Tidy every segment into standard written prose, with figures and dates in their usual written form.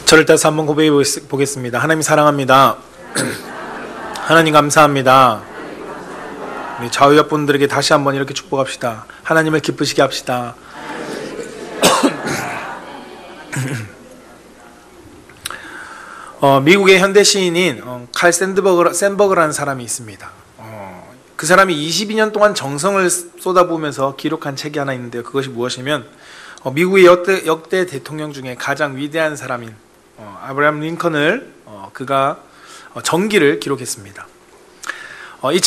저를 따라서 한번 고백해 보겠습니다. 하나님 사랑합니다. 하나님 감사합니다. 우리 자유여분들에게 다시 한번 이렇게 축복합시다. 하나님을 기쁘시게 합시다. 미국의 현대 시인인 칼 샌버그라는 사람이 있습니다. 그 사람이 22년 동안 정성을 쏟아부으면서 기록한 책이 하나 있는데요. 그것이 무엇이면 미국의 역대 대통령 중에 가장 위대한 사람인 아브라함 링컨을 그가 전기를 기록했습니다. 이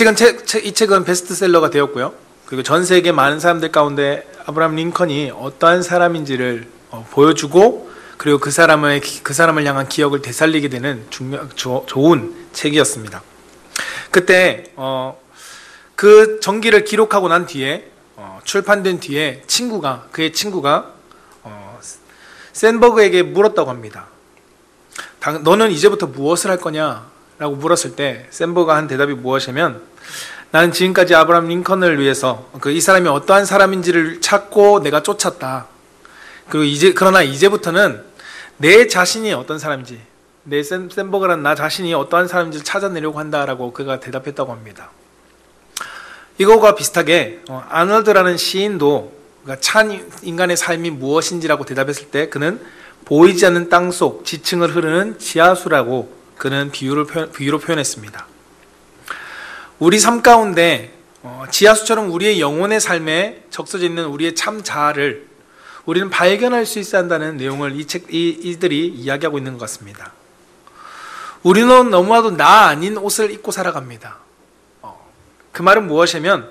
책은 베스트셀러가 되었고요. 그리고 전 세계 많은 사람들 가운데 아브라함 링컨이 어떠한 사람인지를 보여주고 그리고 그 사람을 향한 기억을 되살리게 되는 좋은 책이었습니다. 그때 그 전기를 기록하고 난 뒤에 출판된 뒤에 그의 친구가 샌버그에게 물었다고 합니다. 너는 이제부터 무엇을 할 거냐? 라고 물었을 때 샌버그가 한 대답이 무엇이냐면, 나는 지금까지 아브라함 링컨을 위해서 이 사람이 어떠한 사람인지를 찾고 내가 쫓았다. 그리고 그러나 이제부터는 내 자신이 어떤 사람인지, 샌버그라는 나 자신이 어떠한 사람인지를 찾아내려고 한다라고 그가 대답했다고 합니다. 이거와 비슷하게 아놀드라는 시인도 찬 인간의 삶이 무엇인지라고 대답했을 때 그는 보이지 않는 땅속 지층을 흐르는 지하수라고 그는 비유로 표현했습니다. 우리 삶 가운데 지하수처럼 우리의 영혼의 삶에 적셔져 있는 우리의 참 자아를 우리는 발견할 수 있어야 한다는 내용을 이들이 이야기하고 있는 것 같습니다. 우리는 너무나도 나 아닌 옷을 입고 살아갑니다. 그 말은 무엇이냐면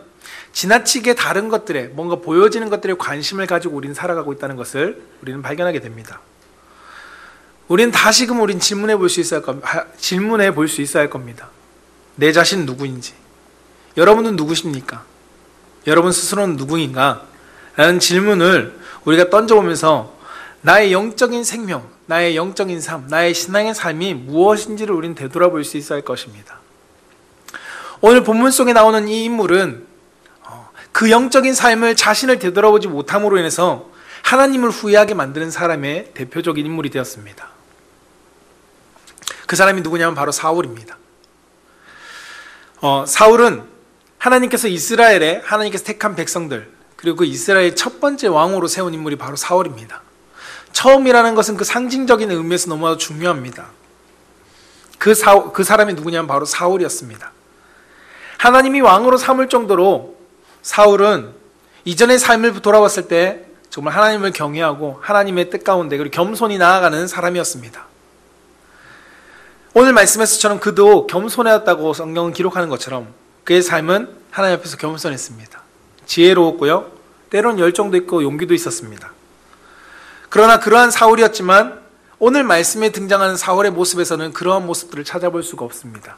지나치게 다른 것들에 뭔가 보여지는 것들에 관심을 가지고 우리는 살아가고 있다는 것을 우리는 발견하게 됩니다. 우리는 다시금 질문해 볼 수 있어야 할 겁니다. 내 자신 누구인지, 여러분은 누구십니까? 여러분 스스로는 누구인가? 라는 질문을 우리가 던져보면서 나의 영적인 생명, 나의 영적인 삶, 나의 신앙의 삶이 무엇인지를 우리는 되돌아볼 수 있어야 할 것입니다. 오늘 본문 속에 나오는 이 인물은 그 영적인 삶을 자신을 되돌아보지 못함으로 인해서 하나님을 후회하게 만드는 사람의 대표적인 인물이 되었습니다. 그 사람이 누구냐면 바로 사울입니다. 사울은 하나님께서 택한 백성들, 그리고 그 이스라엘의 첫 번째 왕으로 세운 인물이 바로 사울입니다. 처음이라는 것은 그 상징적인 의미에서 너무나도 중요합니다. 그 사람이 누구냐면 바로 사울이었습니다. 하나님이 왕으로 삼을 정도로 사울은 이전의 삶을 돌아봤을 때 정말 하나님을 경외하고 하나님의 뜻 가운데 그리고 겸손히 나아가는 사람이었습니다. 오늘 말씀에서처럼 그도 겸손하였다고 성경은 기록하는 것처럼 그의 삶은 하나님 앞에서 겸손했습니다. 지혜로웠고요, 때론 열정도 있고 용기도 있었습니다. 그러나 그러한 사울이었지만 오늘 말씀에 등장하는 사울의 모습에서는 그러한 모습들을 찾아볼 수가 없습니다.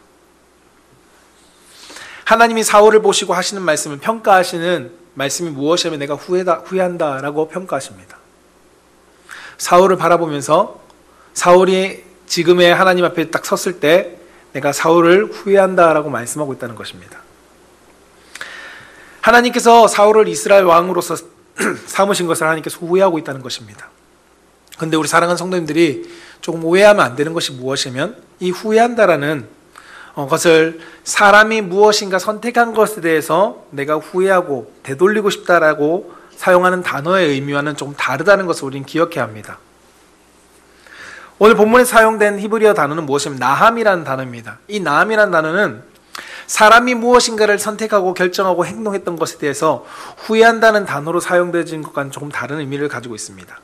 하나님이 사울을 보시고 하시는 말씀을 평가하시는 말씀이 무엇이냐면 내가 후회한다라고 평가하십니다. 사울을 바라보면서 사울이 지금의 하나님 앞에 딱 섰을 때 내가 사울을 후회한다라고 말씀하고 있다는 것입니다. 하나님께서 사울을 이스라엘 왕으로서 삼으신 것을 하나님께서 후회하고 있다는 것입니다. 그런데 우리 사랑하는 성도님들이 조금 오해하면 안 되는 것이 무엇이냐면 이 후회한다라는 것을 사람이 무엇인가 선택한 것에 대해서 내가 후회하고 되돌리고 싶다라고 사용하는 단어의 의미와는 좀 다르다는 것을 우리는 기억해야 합니다. 오늘 본문에 사용된 히브리어 단어는 무엇이냐면 나함이라는 단어입니다. 이 나함이라는 단어는 사람이 무엇인가를 선택하고 결정하고 행동했던 것에 대해서 후회한다는 단어로 사용되어진 것과는 조금 다른 의미를 가지고 있습니다.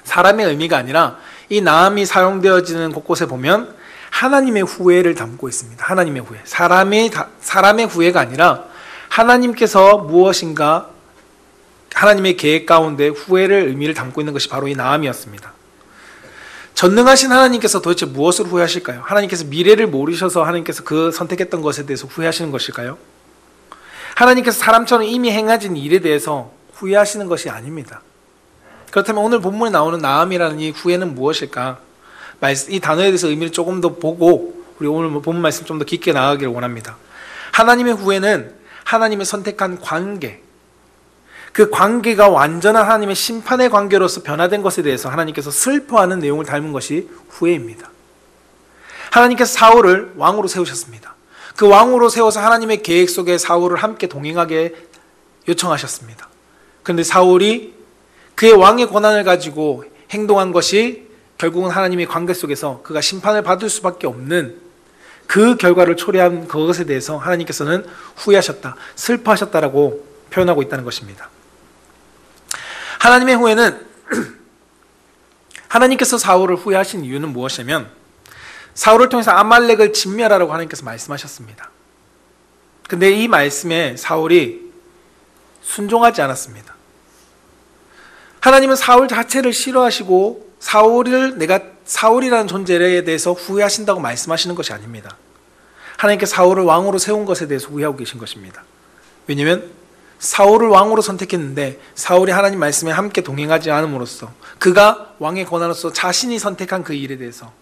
사람의 의미가 아니라 이 나함이 사용되어지는 곳곳에 보면 하나님의 후회를 담고 있습니다. 하나님의 후회. 사람의 후회가 아니라 하나님께서 무엇인가 하나님의 계획 가운데 후회를 의미를 담고 있는 것이 바로 이 나함이었습니다. 전능하신 하나님께서 도대체 무엇을 후회하실까요? 하나님께서 미래를 모르셔서 하나님께서 그 선택했던 것에 대해서 후회하시는 것일까요? 하나님께서 사람처럼 이미 행하신 일에 대해서 후회하시는 것이 아닙니다. 그렇다면 오늘 본문에 나오는 나함이라는 이 후회는 무엇일까? 이 단어에 대해서 의미를 조금 더 보고 우리 오늘 본문 말씀 좀 더 깊게 나아가기를 원합니다. 하나님의 후회는 하나님의 선택한 관계, 그 관계가 완전한 하나님의 심판의 관계로서 변화된 것에 대해서 하나님께서 슬퍼하는 내용을 닮은 것이 후회입니다. 하나님께서 사울을 왕으로 세우셨습니다. 그 왕으로 세워서 하나님의 계획 속에 사울을 함께 동행하게 요청하셨습니다. 그런데 사울이 그의 왕의 권한을 가지고 행동한 것이 결국은 하나님의 관계 속에서 그가 심판을 받을 수밖에 없는 그 결과를 초래한 그것에 대해서 하나님께서는 후회하셨다, 슬퍼하셨다라고 표현하고 있다는 것입니다. 하나님의 후회는 하나님께서 사울을 후회하신 이유는 무엇이냐면 사울을 통해서 아말렉을 진멸하라고 하나님께서 말씀하셨습니다. 근데 이 말씀에 사울이 순종하지 않았습니다. 하나님은 사울 자체를 싫어하시고 내가 사울이라는 존재에 대해서 후회하신다고 말씀하시는 것이 아닙니다. 하나님께서 사울을 왕으로 세운 것에 대해서 후회하고 계신 것입니다. 왜냐하면 사울을 왕으로 선택했는데 사울이 하나님 말씀에 함께 동행하지 않음으로써 그가 왕의 권한으로서 자신이 선택한 그 일에 대해서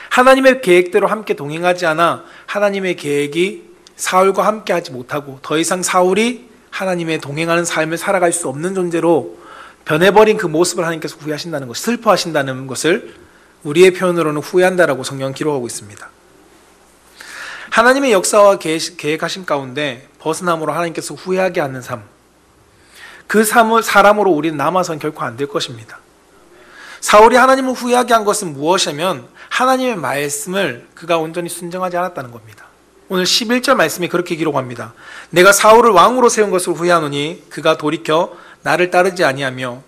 하나님의 계획대로 함께 동행하지 않아 하나님의 계획이 사울과 함께 하지 못하고 더 이상 사울이 하나님의 동행하는 삶을 살아갈 수 없는 존재로 변해버린 그 모습을 하나님께서 후회하신다는 것, 슬퍼하신다는 것을 우리의 표현으로는 후회한다라고 성경은 기록하고 있습니다. 하나님의 역사와 계획하신 가운데 벗어남으로 하나님께서 후회하게 하는 삶, 그 삶을 사람으로 우리는 남아선 결코 안 될 것입니다. 사울이 하나님을 후회하게 한 것은 무엇이냐면 하나님의 말씀을 그가 온전히 순종하지 않았다는 겁니다. 오늘 11절 말씀이 그렇게 기록합니다. 내가 사울을 왕으로 세운 것을 후회하노니 그가 돌이켜 나를 따르지 아니하며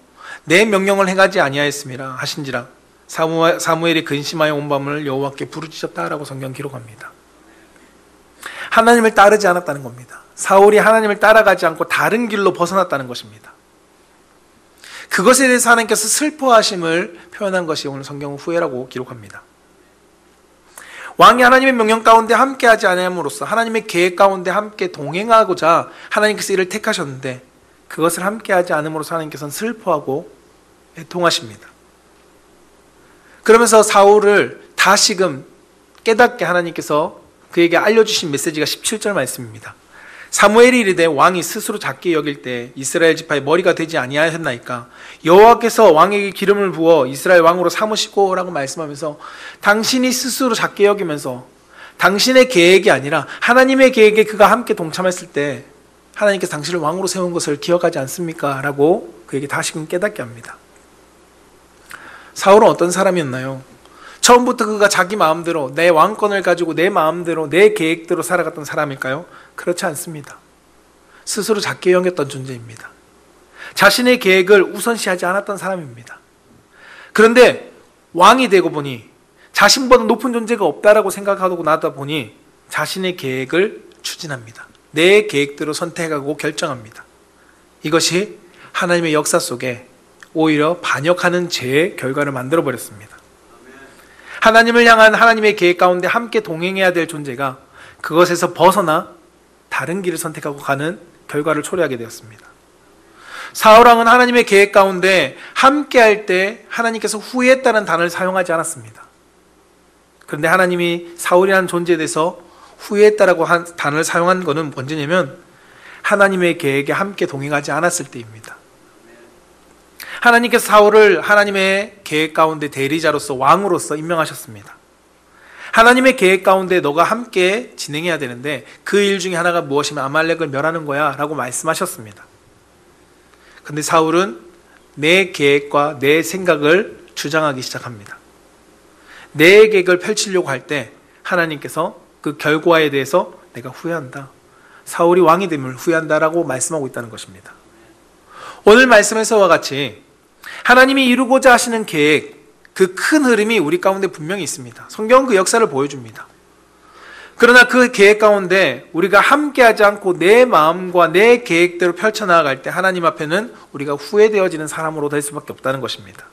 내 명령을 행하지 아니하였음이라 하신지라. 사무엘이 근심하여 온 밤을 여호와께 부르짖었다라고 성경 기록합니다. 하나님을 따르지 않았다는 겁니다. 사울이 하나님을 따라가지 않고 다른 길로 벗어났다는 것입니다. 그것에 대해서 하나님께서 슬퍼하심을 표현한 것이 오늘 성경은 후회라고 기록합니다. 왕이 하나님의 명령 가운데 함께하지 않음으로써 하나님의 계획 가운데 함께 동행하고자 하나님께서 이를 택하셨는데 그것을 함께하지 않음으로써 하나님께서는 슬퍼하고 애통하십니다. 그러면서 사울을 다시금 깨닫게 하나님께서 그에게 알려주신 메시지가 17절 말씀입니다. 사무엘이 이르되 왕이 스스로 작게 여길 때 이스라엘 지파의 머리가 되지 아니하였나이까 여호와께서 왕에게 기름을 부어 이스라엘 왕으로 삼으시고 라고 말씀하면서 당신이 스스로 작게 여기면서 당신의 계획이 아니라 하나님의 계획에 그가 함께 동참했을 때 하나님께서 당신을 왕으로 세운 것을 기억하지 않습니까? 라고 그에게 다시금 깨닫게 합니다. 사울은 어떤 사람이었나요? 처음부터 그가 자기 마음대로 내 왕권을 가지고 내 마음대로 내 계획대로 살아갔던 사람일까요? 그렇지 않습니다. 스스로 작게 여겼던 존재입니다. 자신의 계획을 우선시하지 않았던 사람입니다. 그런데 왕이 되고 보니 자신보다 높은 존재가 없다라고 생각하고 나다 보니 자신의 계획을 추진합니다. 내 계획대로 선택하고 결정합니다. 이것이 하나님의 역사 속에 오히려 반역하는 죄의 결과를 만들어버렸습니다. 하나님을 향한 하나님의 계획 가운데 함께 동행해야 될 존재가 그것에서 벗어나 다른 길을 선택하고 가는 결과를 초래하게 되었습니다. 사울왕은 하나님의 계획 가운데 함께 할 때 하나님께서 후회했다는 단어를 사용하지 않았습니다. 그런데 하나님이 사울이라는 존재에 대해서 후회했다라고 한 단어를 사용한 것은 언제냐면 하나님의 계획에 함께 동행하지 않았을 때입니다. 하나님께서 사울을 하나님의 계획 가운데 대리자로서 왕으로서 임명하셨습니다. 하나님의 계획 가운데 너가 함께 진행해야 되는데 그 일 중에 하나가 무엇이면 아말렉을 멸하는 거야 라고 말씀하셨습니다. 근데 사울은 내 계획과 내 생각을 주장하기 시작합니다. 내 계획을 펼치려고 할 때 하나님께서 그 결과에 대해서 내가 후회한다. 사울이 왕이 됨을 후회한다라고 말씀하고 있다는 것입니다. 오늘 말씀에서와 같이 하나님이 이루고자 하시는 계획, 그 큰 흐름이 우리 가운데 분명히 있습니다. 성경은 그 역사를 보여줍니다. 그러나 그 계획 가운데 우리가 함께하지 않고 내 마음과 내 계획대로 펼쳐나갈 때 하나님 앞에는 우리가 후회되어지는 사람으로 될 수밖에 없다는 것입니다.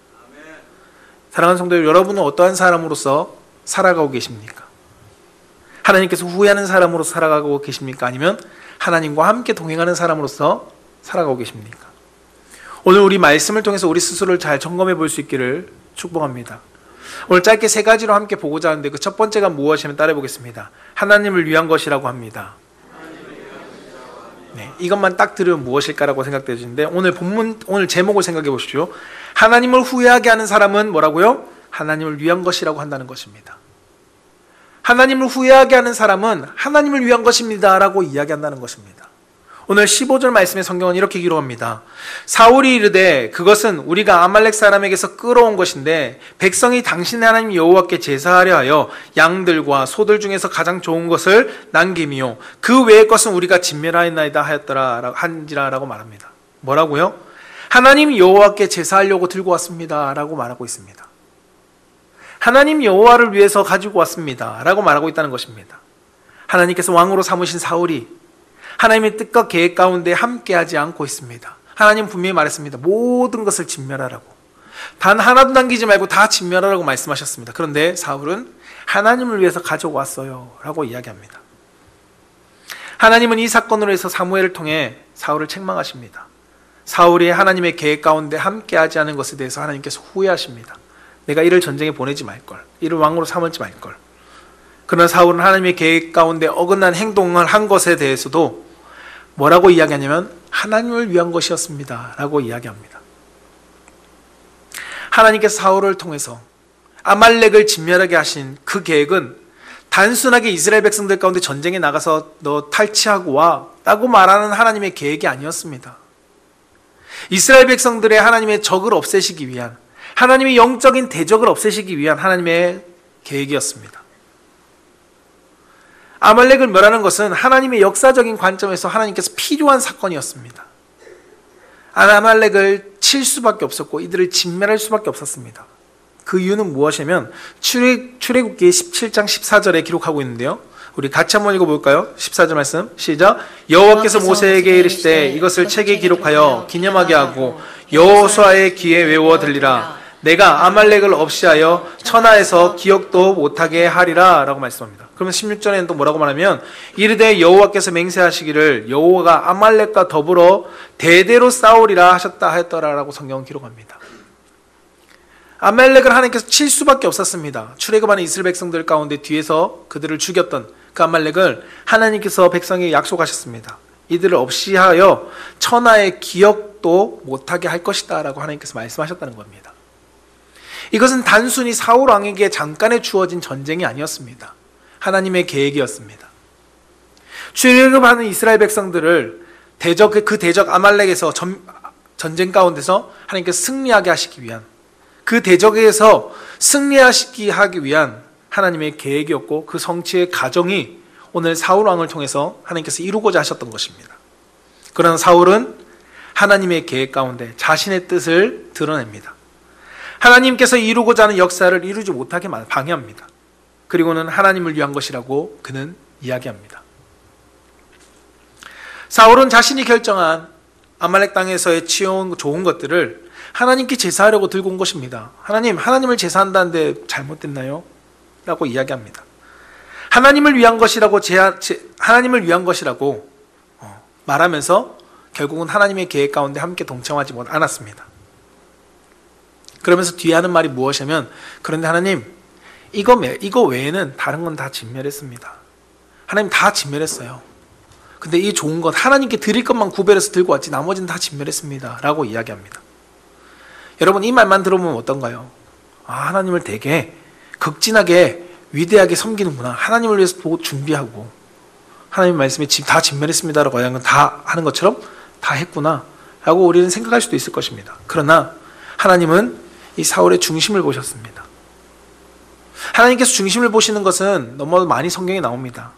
사랑하는 성도 여러분은 어떠한 사람으로서 살아가고 계십니까? 하나님께서 후회하는 사람으로 살아가고 계십니까? 아니면 하나님과 함께 동행하는 사람으로서 살아가고 계십니까? 오늘 우리 말씀을 통해서 우리 스스로를 잘 점검해 볼 수 있기를 축복합니다. 오늘 짧게 세 가지로 함께 보고자 하는데 그 첫 번째가 무엇이냐면 따라해 보겠습니다. 하나님을 위한 것이라고 합니다. 이것만 딱 들으면 무엇일까라고 생각되시는데 오늘 제목을 생각해 보십시오. 하나님을 후회하게 하는 사람은 뭐라고요? 하나님을 위한 것이라고 한다는 것입니다. 하나님을 후회하게 하는 사람은 하나님을 위한 것입니다 라고 이야기한다는 것입니다. 오늘 15절 말씀의 성경은 이렇게 기록합니다. 사울이 이르되 그것은 우리가 아말렉 사람에게서 끌어온 것인데 백성이 당신의 하나님 여호와께 제사하려 하여 양들과 소들 중에서 가장 좋은 것을 남김이요 그 외의 것은 우리가 진멸하였나이다 하였더라 한지라라고 말합니다. 뭐라고요? 하나님 여호와께 제사하려고 들고 왔습니다 라고 말하고 있습니다. 하나님 여호와를 위해서 가지고 왔습니다 라고 말하고 있다는 것입니다. 하나님께서 왕으로 삼으신 사울이 하나님의 뜻과 계획 가운데 함께하지 않고 있습니다. 하나님 분명히 말했습니다. 모든 것을 진멸하라고. 단 하나도 남기지 말고 다 진멸하라고 말씀하셨습니다. 그런데 사울은 하나님을 위해서 가져왔어요 라고 이야기합니다. 하나님은 이 사건으로 해서 사무엘을 통해 사울을 책망하십니다. 사울이 하나님의 계획 가운데 함께하지 않은 것에 대해서 하나님께서 후회하십니다. 내가 이를 전쟁에 보내지 말걸. 이를 왕으로 삼을지 말걸. 그러나 사울은 하나님의 계획 가운데 어긋난 행동을 한 것에 대해서도 뭐라고 이야기하냐면 하나님을 위한 것이었습니다 라고 이야기합니다. 하나님께서 사울을 통해서 아말렉을 진멸하게 하신 그 계획은 단순하게 이스라엘 백성들 가운데 전쟁에 나가서 너 탈취하고 와 라고 말하는 하나님의 계획이 아니었습니다. 이스라엘 백성들의 하나님의 적을 없애시기 위한, 하나님의 영적인 대적을 없애시기 위한 하나님의 계획이었습니다. 아말렉을 멸하는 것은 하나님의 역사적인 관점에서 하나님께서 필요한 사건이었습니다. 아말렉을 칠 수밖에 없었고 이들을 진멸할 수밖에 없었습니다. 그 이유는 무엇이냐면 출애굽기 17장 14절에 기록하고 있는데요. 우리 같이 한번 읽어볼까요? 14절 말씀 시작. 여호와께서 모세에게 이르시되 이것을 책에 기록하여 기념하게 하고 여호수아의 귀에 외워 들리라. 내가 아말렉을 없이하여 천하에서 기억도 못하게 하리라 라고 말씀합니다. 그러면 16절에는 또 뭐라고 말하면 이르되 여호와께서 맹세하시기를 여호와가 아말렉과 더불어 대대로 싸우리라 하셨다 하였더라 라고 성경은 기록합니다. 아말렉을 하나님께서 칠 수밖에 없었습니다. 출애굽하는 이스라엘 백성들 가운데 뒤에서 그들을 죽였던 그 아말렉을 하나님께서 백성에게 약속하셨습니다. 이들을 없이하여 천하의 기억도 못하게 할 것이다 라고 하나님께서 말씀하셨다는 겁니다. 이것은 단순히 사울 왕에게 잠깐에 주어진 전쟁이 아니었습니다. 하나님의 계획이었습니다. 출애굽하는 이스라엘 백성들을 그 대적 아말렉에서 전쟁 가운데서 하나님께서 승리하게 하시기 위한, 그 대적에서 승리하시기 하기 위한 하나님의 계획이었고 그 성취의 과정이 오늘 사울 왕을 통해서 하나님께서 이루고자 하셨던 것입니다. 그러나 사울은 하나님의 계획 가운데 자신의 뜻을 드러냅니다. 하나님께서 이루고자 하는 역사를 이루지 못하게 방해합니다. 그리고는 하나님을 위한 것이라고 그는 이야기합니다. 사울은 자신이 결정한 아말렉 땅에서의 취해온 좋은 것들을 하나님께 제사하려고 들고 온 것입니다. 하나님을 제사한다는데 잘못됐나요? 라고 이야기합니다. 하나님을 위한 것이라고 말하면서 결국은 하나님의 계획 가운데 함께 동참하지 않았습니다. 그러면서 뒤에 하는 말이 무엇이냐면 그런데 하나님 이거 외에는 다른 건 다 진멸했습니다. 하나님 다 진멸했어요. 근데 이 좋은 것 하나님께 드릴 것만 구별해서 들고 왔지 나머지는 다 진멸했습니다 라고 이야기합니다. 여러분 이 말만 들어보면 어떤가요? 하나님을 되게 극진하게 위대하게 섬기는구나. 하나님을 위해서 준비하고 하나님 말씀에 다 진멸했습니다 라고 다 하는 것처럼 다 했구나 라고 우리는 생각할 수도 있을 것입니다. 그러나 하나님은 이 사울의 중심을 보셨습니다. 하나님께서 중심을 보시는 것은 너무 많이 성경에 나옵니다.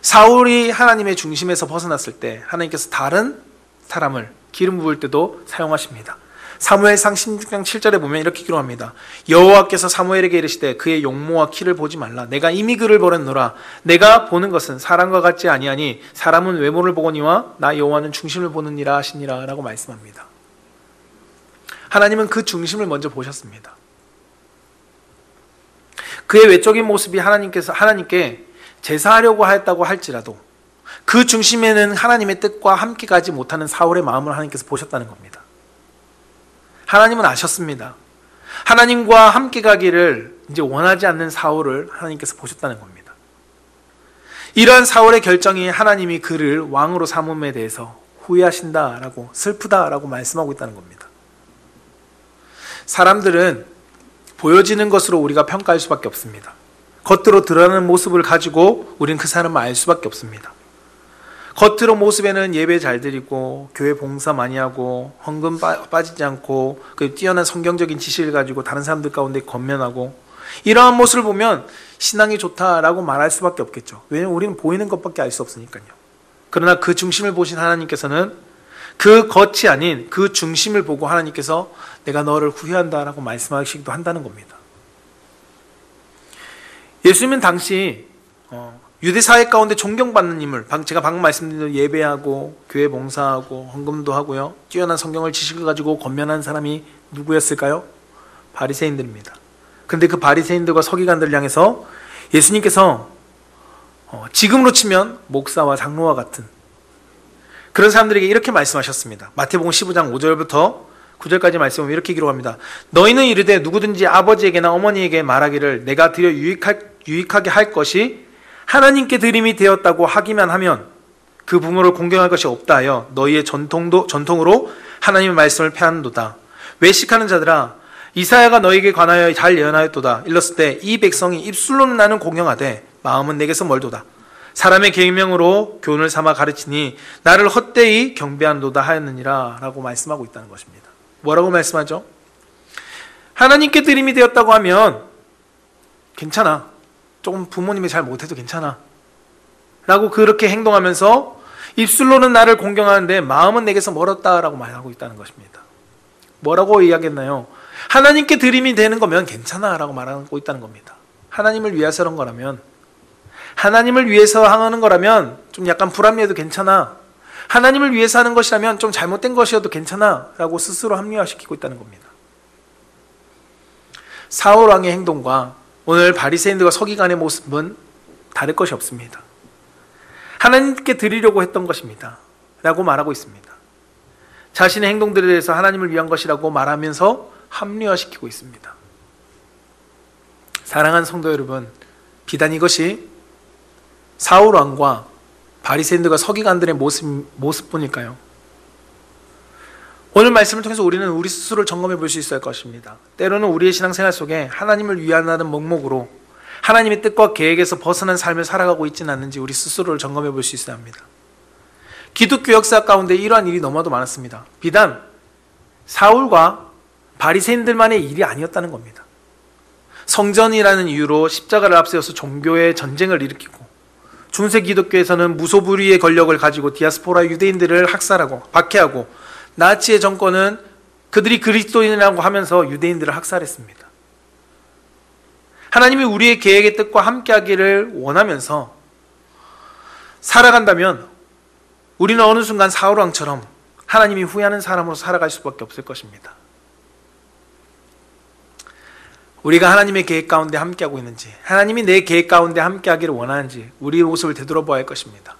사울이 하나님의 중심에서 벗어났을 때 하나님께서 다른 사람을 기름 부을 때도 사용하십니다. 사무엘상 16장 7절에 보면 이렇게 기록합니다. 여호와께서 사무엘에게 이르시되 그의 용모와 키를 보지 말라. 내가 이미 그를 버렸노라. 내가 보는 것은 사람과 같지 아니하니 사람은 외모를 보거니와 나 여호와는 중심을 보느니라 하시니라 라고 말씀합니다. 하나님은 그 중심을 먼저 보셨습니다. 그의 외적인 모습이 하나님께 제사하려고 하였다고 할지라도 그 중심에는 하나님의 뜻과 함께 가지 못하는 사울의 마음을 하나님께서 보셨다는 겁니다. 하나님은 아셨습니다. 하나님과 함께 가기를 이제 원하지 않는 사울을 하나님께서 보셨다는 겁니다. 이러한 사울의 결정이 하나님이 그를 왕으로 삼음에 대해서 후회하신다라고, 슬프다라고 말씀하고 있다는 겁니다. 사람들은 보여지는 것으로 우리가 평가할 수밖에 없습니다. 겉으로 드러나는 모습을 가지고 우리는 그 사람을 알 수밖에 없습니다. 겉으로 모습에는 예배 잘 드리고 교회 봉사 많이 하고 헌금 빠지지 않고 그 뛰어난 성경적인 지식을 가지고 다른 사람들 가운데 권면하고, 이러한 모습을 보면 신앙이 좋다라고 말할 수밖에 없겠죠. 왜냐하면 우리는 보이는 것밖에 알 수 없으니까요. 그러나 그 중심을 보신 하나님께서는 그 겉이 아닌 그 중심을 보고 하나님께서 내가 너를 후회한다라고 말씀하시기도 한다는 겁니다. 예수님은 당시 유대 사회 가운데 존경받는 인물, 제가 방금 말씀드린 대로 예배하고 교회 봉사하고 헌금도 하고요, 뛰어난 성경을 지식을 가지고 권면하는 사람이 누구였을까요? 바리새인들입니다. 그런데 그 바리새인들과 서기관들을 향해서 예수님께서 지금으로 치면 목사와 장로와 같은 그런 사람들에게 이렇게 말씀하셨습니다. 마태복음 15장 5절부터 9절까지 말씀을 이렇게 기록합니다. 너희는 이르되 누구든지 아버지에게나 어머니에게 말하기를 내가 드려 유익하게 할 것이 하나님께 드림이 되었다고 하기만 하면 그 부모를 공경할 것이 없다 하여 너희의 전통으로 하나님의 말씀을 폐하는도다. 외식하는 자들아, 이사야가 너에게 관하여 잘 예언하였도다. 일렀을 때 이 백성이 입술로는 나는 공경하되 마음은 내게서 멀도다. 사람의 계명으로 교훈을 삼아 가르치니 나를 헛되이 경배하는도다 하였느니라 라고 말씀하고 있다는 것입니다. 뭐라고 말씀하죠? 하나님께 드림이 되었다고 하면 괜찮아, 조금 부모님이 잘 못해도 괜찮아 라고 그렇게 행동하면서 입술로는 나를 공경하는데 마음은 내게서 멀었다라고 말하고 있다는 것입니다. 뭐라고 이야기했나요? 하나님께 드림이 되는 거면 괜찮아 라고 말하고 있다는 겁니다. 하나님을 위해서 하는 거라면, 하나님을 위해서 하는 거라면 좀 약간 불합리해도 괜찮아, 하나님을 위해서 하는 것이라면 좀 잘못된 것이어도 괜찮아 라고 스스로 합리화시키고 있다는 겁니다. 사울 왕의 행동과 오늘 바리새인들과 서기관의 모습은 다를 것이 없습니다. 하나님께 드리려고 했던 것입니다 라고 말하고 있습니다. 자신의 행동들에 대해서 하나님을 위한 것이라고 말하면서 합리화시키고 있습니다. 사랑하는 성도 여러분, 비단 이것이 사울 왕과 바리새인들과 서기관들의 모습뿐일까요? 오늘 말씀을 통해서 우리는 우리 스스로를 점검해 볼 수 있을 것입니다. 때로는 우리의 신앙생활 속에 하나님을 위한다는 목목으로 하나님의 뜻과 계획에서 벗어난 삶을 살아가고 있지는 않는지 우리 스스로를 점검해 볼 수 있어야 합니다. 기독교 역사 가운데 이러한 일이 너무나도 많았습니다. 비단 사울과 바리새인들만의 일이 아니었다는 겁니다. 성전이라는 이유로 십자가를 앞세워서 종교의 전쟁을 일으키고, 중세 기독교에서는 무소불위의 권력을 가지고 디아스포라 유대인들을 학살하고 박해하고, 나치의 정권은 그들이 그리스도인이라고 하면서 유대인들을 학살했습니다. 하나님이 우리의 계획의 뜻과 함께하기를 원하면서 살아간다면 우리는 어느 순간 사울 왕처럼 하나님이 후회하는 사람으로 살아갈 수밖에 없을 것입니다. 우리가 하나님의 계획 가운데 함께하고 있는지, 하나님이 내 계획 가운데 함께하기를 원하는지 우리의 모습을 되돌아봐야 할 것입니다.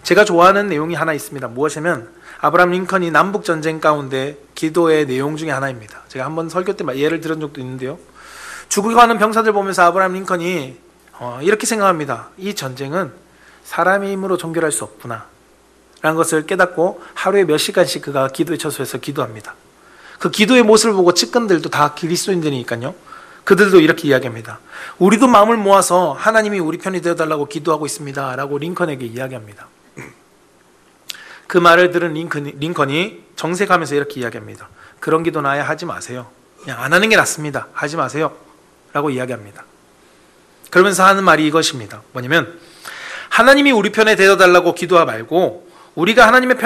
제가 좋아하는 내용이 하나 있습니다. 무엇이냐면 아브라함 링컨이 남북전쟁 가운데 기도의 내용 중에 하나입니다. 제가 한번 설교 때 예를 들은 적도 있는데요, 죽어가는 병사들 보면서 아브라함 링컨이 이렇게 생각합니다. 이 전쟁은 사람의 힘으로 종결할 수 없구나 라는 것을 깨닫고 하루에 몇 시간씩 그가 기도에 처소해서 기도합니다. 그 기도의 모습을 보고 측근들도 다 그리스도인들이니까요, 그들도 이렇게 이야기합니다. 우리도 마음을 모아서 하나님이 우리 편이 되어달라고 기도하고 있습니다 라고 링컨에게 이야기합니다. 그 말을 들은 링컨이 정색하면서 이렇게 이야기합니다. 그런 기도는 아예 하지 마세요. 그냥 안 하는 게 낫습니다. 하지 마세요 라고 이야기합니다. 그러면서 하는 말이 이것입니다. 뭐냐면 하나님이 우리 편에 되어달라고 기도하지 말고 우리가 하나님의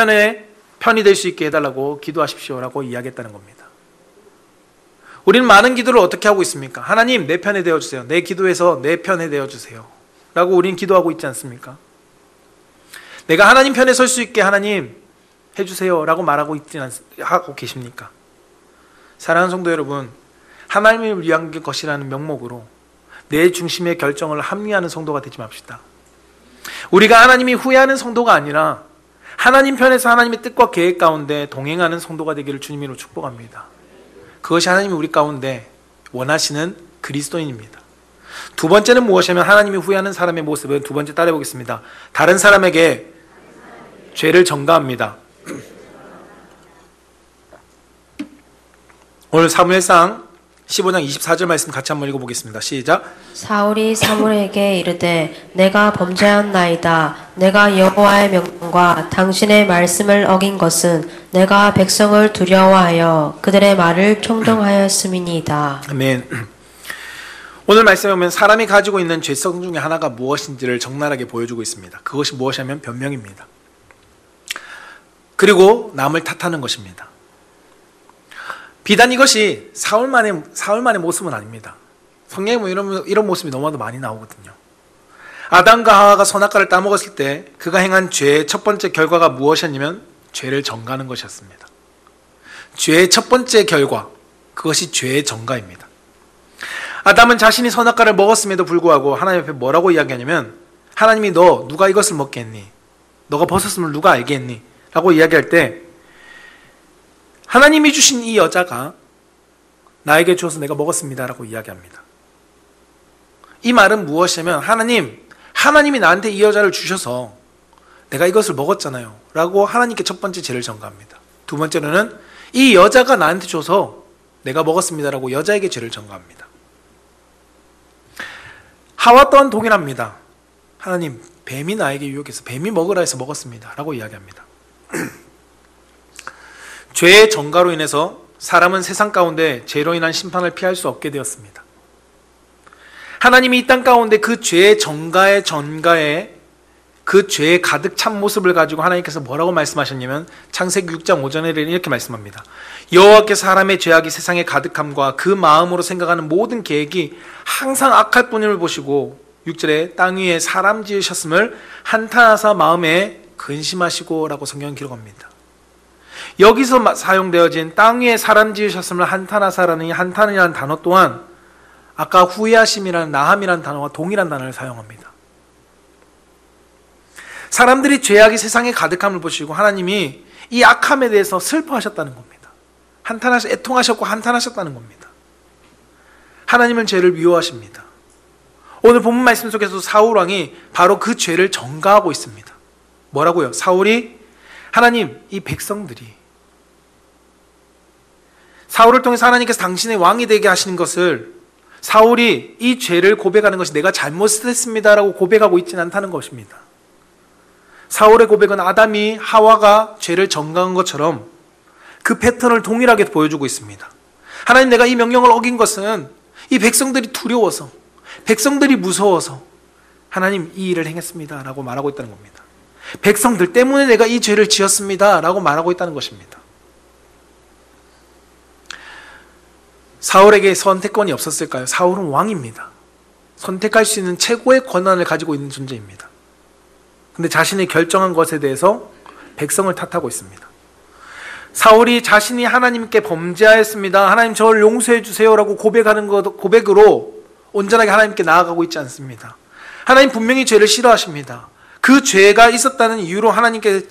편이 될 수 있게 해달라고 기도하십시오 라고 이야기했다는 겁니다. 우리는 많은 기도를 어떻게 하고 있습니까? 하나님 내 편에 되어주세요. 내 기도에서 내 편에 되어주세요 라고 우리는 기도하고 있지 않습니까? 내가 하나님 편에 설 수 있게 하나님 해주세요 라고 말하고 하고 계십니까? 사랑하는 성도 여러분, 하나님을 위한 것이라는 명목으로 내 중심의 결정을 합리하는 성도가 되지 맙시다. 우리가 하나님이 후회하는 성도가 아니라 하나님 편에서 하나님의 뜻과 계획 가운데 동행하는 성도가 되기를 주님으로 축복합니다. 그것이 하나님이 우리 가운데 원하시는 그리스도인입니다. 두 번째는 무엇이냐면 하나님이 후회하는 사람의 모습은 두 번째 따라해 보겠습니다. 다른 사람에게 죄를 전가합니다. 오늘 사무엘상 15장 24절 말씀 같이 한번 읽어보겠습니다. 시작. 사울이 사무엘에게 이르되 내가 범죄하였나이다. 내가 여호와의 명령과 당신의 말씀을 어긴 것은 내가 백성을 두려워하여 그들의 말을 청종하였음이니이다. 아멘. 오늘 말씀에 보면 사람이 가지고 있는 죄성 중에 하나가 무엇인지를 적나라하게 보여주고 있습니다. 그것이 무엇이냐면 변명입니다. 그리고 남을 탓하는 것입니다. 비단 이것이 사울만의 모습은 아닙니다. 성경에 보면 이런 모습이 너무나도 많이 나오거든요. 아담과 하와가 선악과를 따먹었을 때 그가 행한 죄의 첫 번째 결과가 무엇이었냐면 죄를 전가하는 것이었습니다. 죄의 첫 번째 결과, 그것이 죄의 전가입니다. 아담은 자신이 선악과를 먹었음에도 불구하고 하나님 앞에 뭐라고 이야기하냐면 하나님이 너 누가 이것을 먹게 했니? 너가 벗었음을 누가 알게 했니? 라고 이야기할 때 하나님이 주신 이 여자가 나에게 주어서 내가 먹었습니다 라고 이야기합니다. 이 말은 무엇이냐면 하나님이 나한테 이 여자를 주셔서 내가 이것을 먹었잖아요 라고 하나님께 첫 번째 죄를 전가합니다. 두 번째로는 이 여자가 나한테 줘서 내가 먹었습니다 라고 여자에게 죄를 전가합니다. 하와 또한 동일합니다. 하나님, 뱀이 나에게 유혹해서 뱀이 먹으라 해서 먹었습니다 라고 이야기합니다. 죄의 전가로 인해서 사람은 세상 가운데 죄로 인한 심판을 피할 수 없게 되었습니다. 하나님이 이 땅 가운데 그 죄의 전가에 그 죄의 가득 찬 모습을 가지고 하나님께서 뭐라고 말씀하셨냐면 창세기 6장 5절에 이렇게 말씀합니다. 여호와께서 사람의 죄악이 세상에 가득함과 그 마음으로 생각하는 모든 계획이 항상 악할 뿐임을 보시고 6절에 땅 위에 사람 지으셨음을 한탄하사 마음에 근심하시고 라고 성경은 기록합니다. 여기서 사용되어진 땅 위에 사람 지으셨음을 한탄하사라는 이 한탄이라는 단어 또한 아까 후회하심이라는 나함이라는 단어와 동일한 단어를 사용합니다. 사람들이 죄악이 세상에 가득함을 보시고 하나님이 이 악함에 대해서 슬퍼하셨다는 겁니다. 애통하셨고 한탄하셨다는 겁니다. 하나님은 죄를 미워하십니다. 오늘 본문 말씀 속에서 사울 왕이 바로 그 죄를 전가하고 있습니다. 뭐라고요? 사울이 하나님, 이 백성들이 사울을 통해서 하나님께서 당신의 왕이 되게 하시는 것을 사울이 이 죄를 고백하는 것이 내가 잘못했습니다라고 고백하고 있지는 않다는 것입니다. 사울의 고백은 아담이 하와가 죄를 전가한 것처럼 그 패턴을 동일하게 보여주고 있습니다. 하나님, 내가 이 명령을 어긴 것은 이 백성들이 두려워서, 백성들이 무서워서 하나님 이 일을 행했습니다 라고 말하고 있다는 겁니다. 백성들 때문에 내가 이 죄를 지었습니다 라고 말하고 있다는 것입니다. 사울에게 선택권이 없었을까요? 사울은 왕입니다. 선택할 수 있는 최고의 권한을 가지고 있는 존재입니다. 근데 자신이 결정한 것에 대해서 백성을 탓하고 있습니다. 사울이 자신이 하나님께 범죄하였습니다, 하나님 저를 용서해 주세요라고 고백으로 온전하게 하나님께 나아가고 있지 않습니다. 하나님 분명히 죄를 싫어하십니다. 그 죄가 있었다는 이유로 하나님께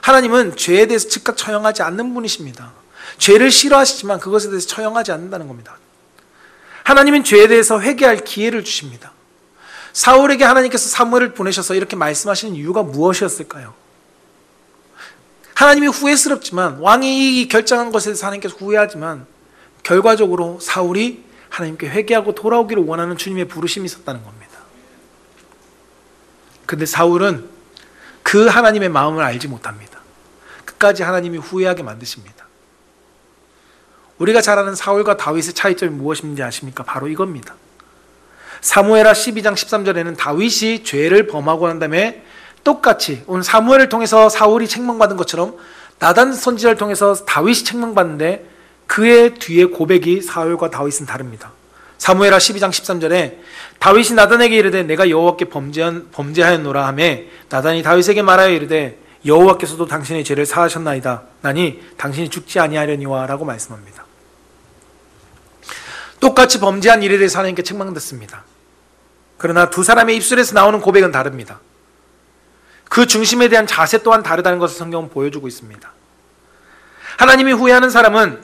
하나님은 죄에 대해서 즉각 처형하지 않는 분이십니다. 죄를 싫어하시지만 그것에 대해서 처형하지 않는다는 겁니다. 하나님은 죄에 대해서 회개할 기회를 주십니다. 사울에게 하나님께서 사무엘을 보내셔서 이렇게 말씀하시는 이유가 무엇이었을까요? 하나님이 후회스럽지만, 왕이 이 결정한 것에 대해서 하나님께서 후회하지만 결과적으로 사울이 하나님께 회개하고 돌아오기를 원하는 주님의 부르심이 있었다는 겁니다. 근데 사울은 그 하나님의 마음을 알지 못합니다. 끝까지 하나님이 후회하게 만드십니다. 우리가 잘 아는 사울과 다윗의 차이점이 무엇인지 아십니까? 바로 이겁니다. 사무엘하 12장 13절에는 다윗이 죄를 범하고 난 다음에 똑같이 오늘 사무엘을 통해서 사울이 책망받은 것처럼 나단 선지자를 통해서 다윗이 책망받는데 그의 뒤에 고백이 사울과 다윗은 다릅니다. 사무엘하 12장 13절에 다윗이 나단에게 이르되 내가 여호와께 범죄하였노라 하며 나단이 다윗에게 말하여 이르되 여호와께서도 당신의 죄를 사하셨나이다 나니 당신이 죽지 아니하려니와 라고 말씀합니다. 똑같이 범죄한 일에 대해서 하나님께 책망됐습니다. 그러나 두 사람의 입술에서 나오는 고백은 다릅니다. 그 중심에 대한 자세 또한 다르다는 것을 성경은 보여주고 있습니다. 하나님이 후회하는 사람은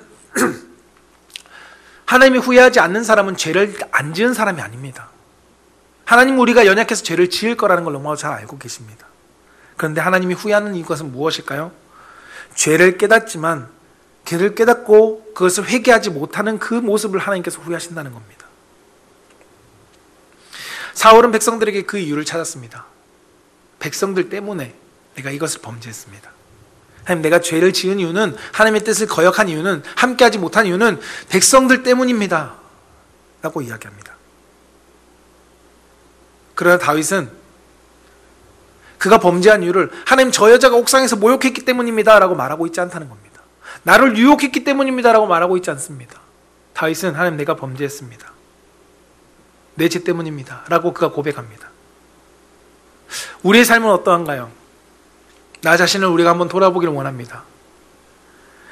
하나님이 후회하지 않는 사람은 죄를 안 지은 사람이 아닙니다. 하나님은 우리가 연약해서 죄를 지을 거라는 걸 너무 잘 알고 계십니다. 그런데 하나님이 후회하는 이것은 무엇일까요? 죄를 깨닫지만 죄를 깨닫고 그것을 회개하지 못하는 그 모습을 하나님께서 후회하신다는 겁니다. 사울은 백성들에게 그 이유를 찾았습니다. 백성들 때문에 내가 이것을 범죄했습니다. 하나님, 내가 죄를 지은 이유는, 하나님의 뜻을 거역한 이유는, 함께하지 못한 이유는 백성들 때문입니다 라고 이야기합니다. 그러나 다윗은 그가 범죄한 이유를 하나님, 저 여자가 옥상에서 모욕했기 때문입니다 라고 말하고 있지 않다는 겁니다. 나를 유혹했기 때문입니다 라고 말하고 있지 않습니다. 다윗은 하나님, 내가 범죄했습니다, 내 죄 때문입니다 라고 그가 고백합니다. 우리의 삶은 어떠한가요? 나 자신을 우리가 한번 돌아보기를 원합니다.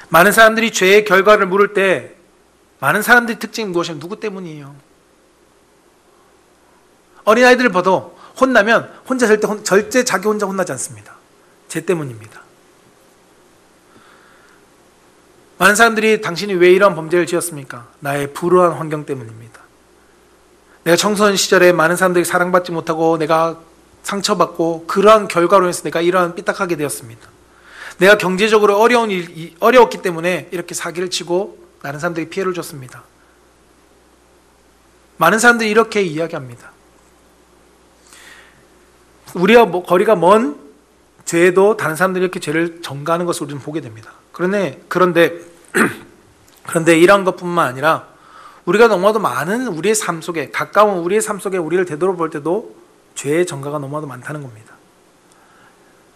많은 사람들이 죄의 결과를 물을 때 많은 사람들의 특징이 무엇이냐면 누구 때문이에요? 어린아이들을 봐도 혼나면 혼자 절대 자기 혼자 혼나지 않습니다. 죄 때문입니다. 많은 사람들이 당신이 왜 이러한 범죄를 지었습니까? 나의 불우한 환경 때문입니다. 내가 청소년 시절에 많은 사람들에게 사랑받지 못하고 내가 상처받고 그러한 결과로 인해서 내가 이러한 삐딱하게 되었습니다. 내가 경제적으로 어려웠기 때문에 이렇게 사기를 치고 다른 사람들에게 피해를 줬습니다. 많은 사람들이 이렇게 이야기합니다. 우리와 거리가 먼 죄에도 다른 사람들이 이렇게 죄를 전가하는 것을 우리는 보게 됩니다. 그런데 이러한 것뿐만 아니라 우리가 너무나도 많은 우리의 삶 속에, 가까운 우리의 삶 속에 우리를 되돌아볼 때도 죄의 전가가 너무나도 많다는 겁니다.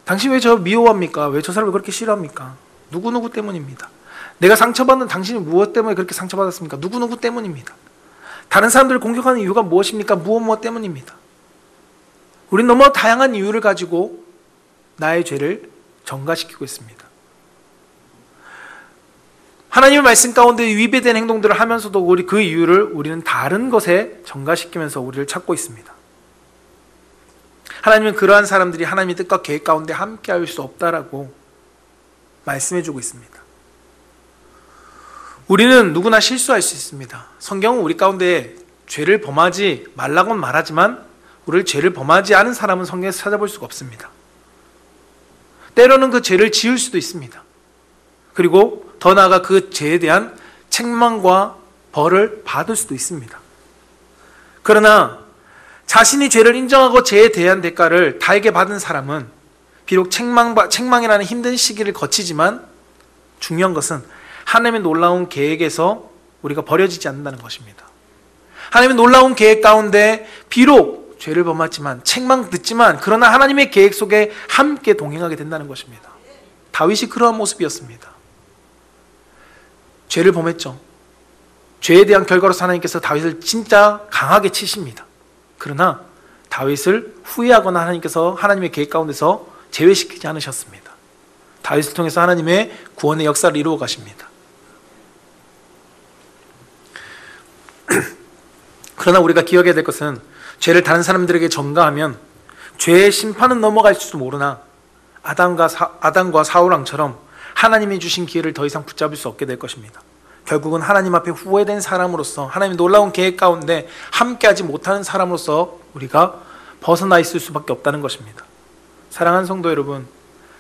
당신 왜 저 미워합니까? 왜 저 사람을 그렇게 싫어합니까? 누구누구 때문입니다. 내가 상처받는 당신이 무엇 때문에 그렇게 상처받았습니까? 누구누구 때문입니다. 다른 사람들을 공격하는 이유가 무엇입니까? 무엇 때문입니다. 우리는 너무 다양한 이유를 가지고 나의 죄를 전가시키고 있습니다. 하나님의 말씀 가운데 위배된 행동들을 하면서도 그 이유를 우리는 다른 것에 전가시키면서 우리를 찾고 있습니다. 하나님은 그러한 사람들이 하나님의 뜻과 계획 가운데 함께 할 수 없다라고 말씀해주고 있습니다. 우리는 누구나 실수할 수 있습니다. 성경은 우리 가운데 죄를 범하지 말라고는 말하지만 우리를 죄를 범하지 않은 사람은 성경에서 찾아볼 수가 없습니다. 때로는 그 죄를 지을 수도 있습니다. 그리고 더 나아가 그 죄에 대한 책망과 벌을 받을 수도 있습니다. 그러나 자신이 죄를 인정하고 죄에 대한 대가를 달게 받은 사람은 비록 책망이라는 힘든 시기를 거치지만 중요한 것은 하나님의 놀라운 계획에서 우리가 버려지지 않는다는 것입니다. 하나님의 놀라운 계획 가운데 비록 죄를 범했지만 책망 듣지만 그러나 하나님의 계획 속에 함께 동행하게 된다는 것입니다. 다윗이 그러한 모습이었습니다. 죄를 범했죠. 죄에 대한 결과로서 하나님께서 다윗을 진짜 강하게 치십니다. 그러나 다윗을 후회하거나 하나님께서 하나님의 계획 가운데서 제외시키지 않으셨습니다. 다윗을 통해서 하나님의 구원의 역사를 이루어 가십니다. 그러나 우리가 기억해야 될 것은 죄를 다른 사람들에게 전가하면 죄의 심판은 넘어갈지도 모르나 아담과 사울왕처럼 하나님이 주신 기회를 더 이상 붙잡을 수 없게 될 것입니다. 결국은 하나님 앞에 후회된 사람으로서 하나님의 놀라운 계획 가운데 함께하지 못하는 사람으로서 우리가 벗어나 있을 수밖에 없다는 것입니다. 사랑하는 성도 여러분,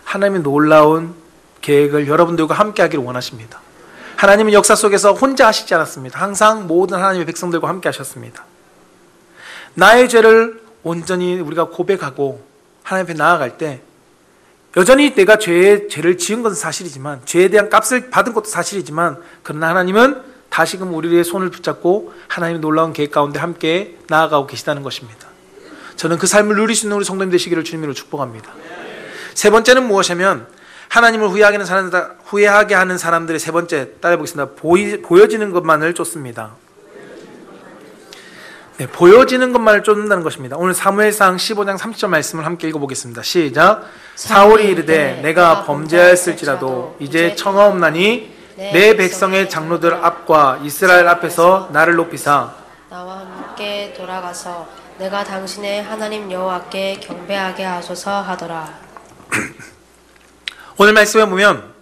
하나님의 놀라운 계획을 여러분들과 함께하기를 원하십니다. 하나님은 역사 속에서 혼자 하시지 않았습니다. 항상 모든 하나님의 백성들과 함께 하셨습니다. 나의 죄를 온전히 우리가 고백하고 하나님 앞에 나아갈 때 여전히 내가 죄를 지은 것은 사실이지만 죄에 대한 값을 받은 것도 사실이지만 그러나 하나님은 다시금 우리의 손을 붙잡고 하나님의 놀라운 계획 가운데 함께 나아가고 계시다는 것입니다. 저는 그 삶을 누릴 수 있는 우리 성도님 되시기를 주님으로 축복합니다. 세 번째는 무엇이냐면 하나님을 후회하게 하는 사람들의 세 번째 따라해보겠습니다. 보여지는 것만을 쫓습니다. 네, 보여지는 것만을 쫓는다는 것입니다. 오늘 사무엘상 15장 30절 말씀을 함께 읽어보겠습니다. 시작. 사울이 이르되 내가 범죄하였을지라도 이제 청하옵나니 내 백성의 장로들 앞과 이스라엘 앞에서 나를 높이사 나와 함께 돌아가서 내가 당신의 하나님 여호와께 경배하게 하소서 하더라. 오늘 말씀에 보면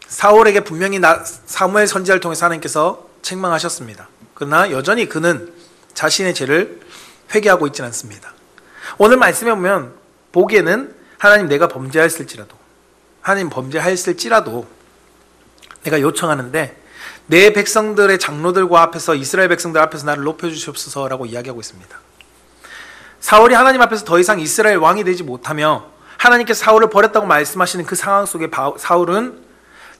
사울에게 분명히 사무엘 선지자를 통해서 하나님께서 책망하셨습니다. 그러나 여전히 그는 자신의 죄를 회개하고 있지는 않습니다. 오늘 말씀에 보면 보기에는 하나님 내가 범죄하였을지라도 하나님 범죄하였을지라도 내가 요청하는데 내 백성들의 장로들과 앞에서 이스라엘 백성들 앞에서 나를 높여주시옵소서라고 이야기하고 있습니다. 사울이 하나님 앞에서 더 이상 이스라엘 왕이 되지 못하며 하나님께서 사울을 버렸다고 말씀하시는 그 상황 속에 사울은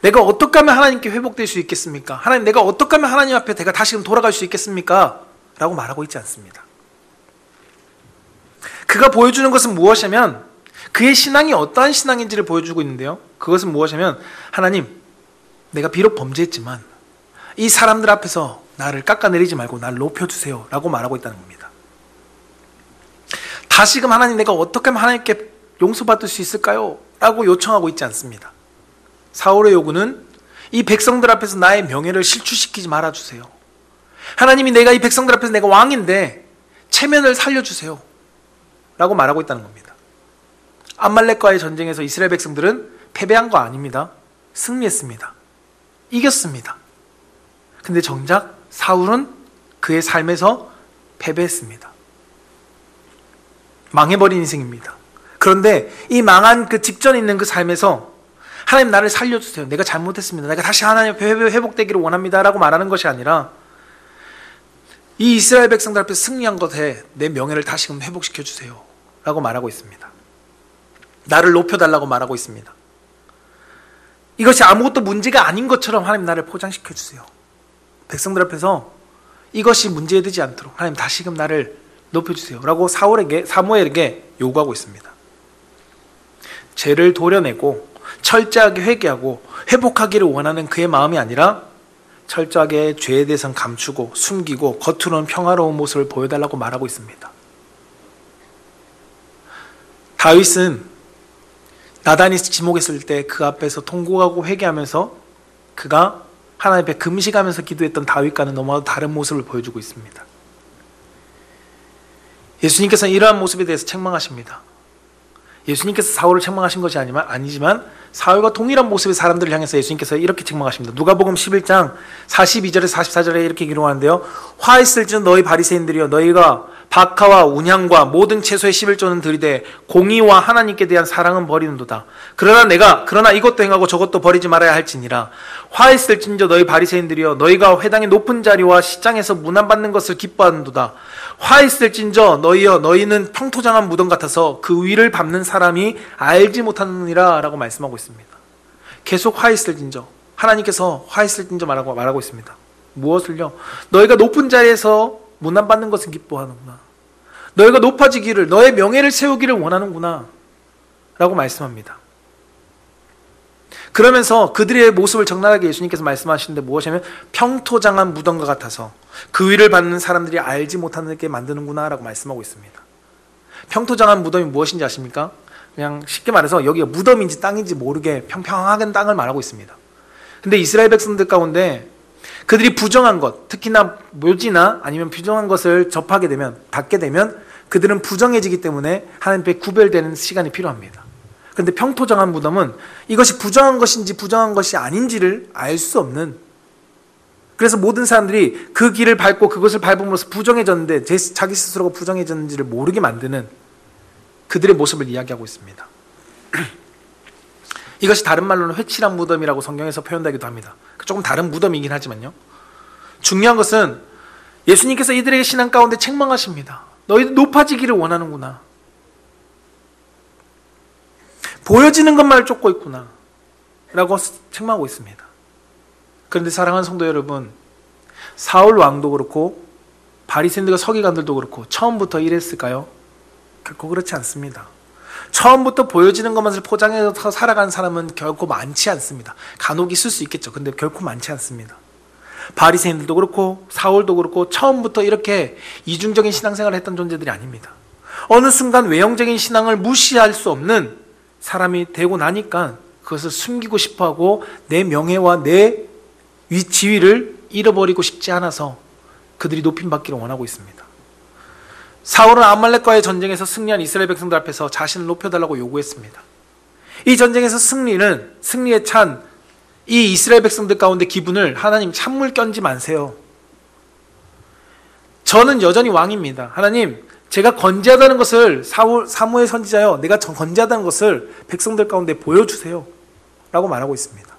내가 어떻게 하면 하나님께 회복될 수 있겠습니까? 하나님 내가 어떻게 하면 하나님 앞에 내가 다시금 돌아갈 수 있겠습니까? 라고 말하고 있지 않습니다. 그가 보여주는 것은 무엇이냐면 그의 신앙이 어떠한 신앙인지를 보여주고 있는데요. 그것은 무엇이냐면 하나님 내가 비록 범죄했지만 이 사람들 앞에서 나를 깎아내리지 말고 나를 높여주세요 라고 말하고 있다는 겁니다. 다시금 하나님 내가 어떻게 하면 하나님께 용서받을 수 있을까요? 라고 요청하고 있지 않습니다. 사울의 요구는 이 백성들 앞에서 나의 명예를 실추시키지 말아주세요. 하나님이 내가 이 백성들 앞에서 내가 왕인데 체면을 살려주세요 라고 말하고 있다는 겁니다. 암말렉과의 전쟁에서 이스라엘 백성들은 패배한 거 아닙니다. 승리했습니다. 이겼습니다. 근데 정작 사울은 그의 삶에서 패배했습니다. 망해버린 인생입니다. 그런데 이 망한 그 직전에 있는 그 삶에서 하나님 나를 살려주세요. 내가 잘못했습니다. 내가 다시 하나님 앞에 회복되기를 원합니다. 라고 말하는 것이 아니라 이 이스라엘 백성들 앞에 승리한 것에 내 명예를 다시금 회복시켜 주세요. 라고 말하고 있습니다. 나를 높여달라고 말하고 있습니다. 이것이 아무것도 문제가 아닌 것처럼 하나님 나를 포장시켜 주세요. 백성들 앞에서 이것이 문제되지 않도록 하나님 다시금 나를 높여주세요. 라고 사무엘에게 요구하고 있습니다. 죄를 도려내고 철저하게 회개하고 회복하기를 원하는 그의 마음이 아니라 철저하게 죄에 대해서는 감추고 숨기고 겉으로는 평화로운 모습을 보여달라고 말하고 있습니다. 다윗은 나단이 지목했을 때 그 앞에서 통곡하고 회개하면서 그가 하나님 앞에 금식하면서 기도했던 다윗과는 너무나도 다른 모습을 보여주고 있습니다. 예수님께서는 이러한 모습에 대해서 책망하십니다. 예수님께서 사울을 책망하신 것이 아니지만 사울과 동일한 모습의 사람들을 향해서 예수님께서 이렇게 책망하십니다. 누가복음 11장 42절에서 44절에 이렇게 기록하는데요. 화 있을지는 너희 바리새인들이여 너희가 박하와 운향과 모든 채소의 11조는 들이되 공의와 하나님께 대한 사랑은 버리는도다. 그러나 이것도 행하고 저것도 버리지 말아야 할지니라. 화 있을진저 너희 바리새인들이여 너희가 회당의 높은 자리와 시장에서 문안받는 것을 기뻐하는도다. 화 있을진저 너희여 너희는 평토장한 무덤 같아서 그 위를 밟는 사람이 알지 못하느니라 라고 말씀하고 있습니다. 계속 화 있을진저 하나님께서 화 있을진저 말하고 있습니다. 무엇을요? 너희가 높은 자리에서 문안받는 것은 기뻐하는구나. 너희가 높아지기를 너의 명예를 세우기를 원하는구나 라고 말씀합니다. 그러면서 그들의 모습을 적나라하게 예수님께서 말씀하시는데 무엇이냐면 평토장한 무덤과 같아서 그 위를 받는 사람들이 알지 못하게 만드는구나 라고 말씀하고 있습니다. 평토장한 무덤이 무엇인지 아십니까? 그냥 쉽게 말해서 여기가 무덤인지 땅인지 모르게 평평하게 땅을 말하고 있습니다. 근데 이스라엘 백성들 가운데 그들이 부정한 것, 특히나 묘지나 아니면 부정한 것을 접하게 되면, 닿게 되면 그들은 부정해지기 때문에 하나님 앞에 구별되는 시간이 필요합니다. 그런데 평토장한 무덤은 이것이 부정한 것인지 부정한 것이 아닌지를 알 수 없는, 그래서 모든 사람들이 그 길을 밟고 그것을 밟음으로써 부정해졌는데 자기 스스로가 부정해졌는지를 모르게 만드는 그들의 모습을 이야기하고 있습니다. 이것이 다른 말로는 회칠한 무덤이라고 성경에서 표현되기도 합니다. 조금 다른 무덤이긴 하지만요. 중요한 것은 예수님께서 이들에게 신앙 가운데 책망하십니다. 너희도 높아지기를 원하는구나. 보여지는 것만을 쫓고 있구나 라고 책망하고 있습니다. 그런데 사랑하는 성도 여러분, 사울 왕도 그렇고 바리새인들과 서기관들도 그렇고 처음부터 이랬을까요? 결코 그렇지 않습니다. 처음부터 보여지는 것만을 포장해서 살아가는 사람은 결코 많지 않습니다. 간혹 있을 수 있겠죠. 근데 결코 많지 않습니다. 바리새인들도 그렇고 사울도 그렇고 처음부터 이렇게 이중적인 신앙생활을 했던 존재들이 아닙니다. 어느 순간 외형적인 신앙을 무시할 수 없는 사람이 되고 나니까 그것을 숨기고 싶어하고 내 명예와 내 지위를 잃어버리고 싶지 않아서 그들이 높임받기를 원하고 있습니다. 사울은 아말렉과의 전쟁에서 승리한 이스라엘 백성들 앞에서 자신을 높여달라고 요구했습니다. 이 전쟁에서 승리에 찬 이 이스라엘 백성들 가운데 기분을 하나님 찬물 껴지 마세요. 저는 여전히 왕입니다. 하나님, 제가 건재하다는 것을 사무엘 선지자여, 내가 건재하다는 것을 백성들 가운데 보여주세요 라고 말하고 있습니다.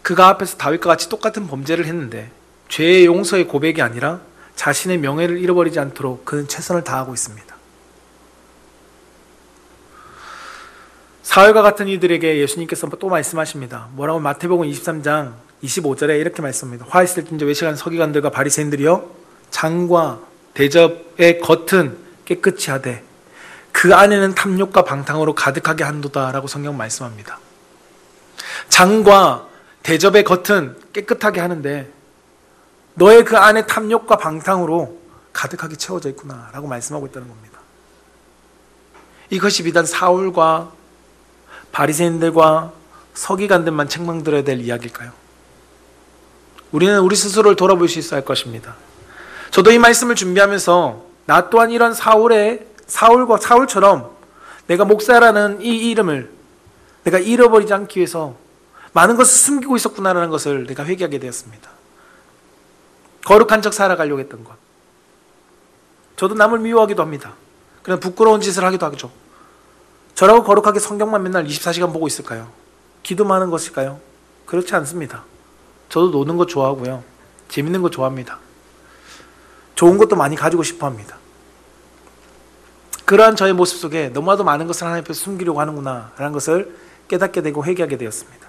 그가 앞에서 다윗과 같이 똑같은 범죄를 했는데 죄의 용서의 고백이 아니라 자신의 명예를 잃어버리지 않도록 그는 최선을 다하고 있습니다. 사울과 같은 이들에게 예수님께서 또 말씀하십니다. 뭐라고? 마태복음 23장 25절에 이렇게 말씀합니다. 화 있을 때 외식하는 서기관들과 바리새인들이여, 장과 대접의 겉은 깨끗이 하되 그 안에는 탐욕과 방탕으로 가득하게 한도다 라고 성경 말씀합니다. 장과 대접의 겉은 깨끗하게 하는데 너의 그 안에 탐욕과 방탕으로 가득하게 채워져 있구나 라고 말씀하고 있다는 겁니다. 이것이 비단 사울과 바리새인들과 서기관들만 책망들어야 될 이야기일까요? 우리는 우리 스스로를 돌아볼 수 있어야 할 것입니다. 저도 이 말씀을 준비하면서 나 또한 이런 사울처럼 내가 목사라는 이 이름을 내가 잃어버리지 않기 위해서 많은 것을 숨기고 있었구나라는 것을 내가 회개하게 되었습니다. 거룩한 척 살아가려고 했던 것. 저도 남을 미워하기도 합니다. 그냥 부끄러운 짓을 하기도 하죠. 저라고 거룩하게 성경만 맨날 24시간 보고 있을까요? 기도만 하는 것일까요? 그렇지 않습니다. 저도 노는 거 좋아하고요. 재밌는 거 좋아합니다. 좋은 것도 많이 가지고 싶어 합니다. 그러한 저의 모습 속에 너무나도 많은 것을 하나님 앞에서 숨기려고 하는구나 라는 것을 깨닫게 되고 회개하게 되었습니다.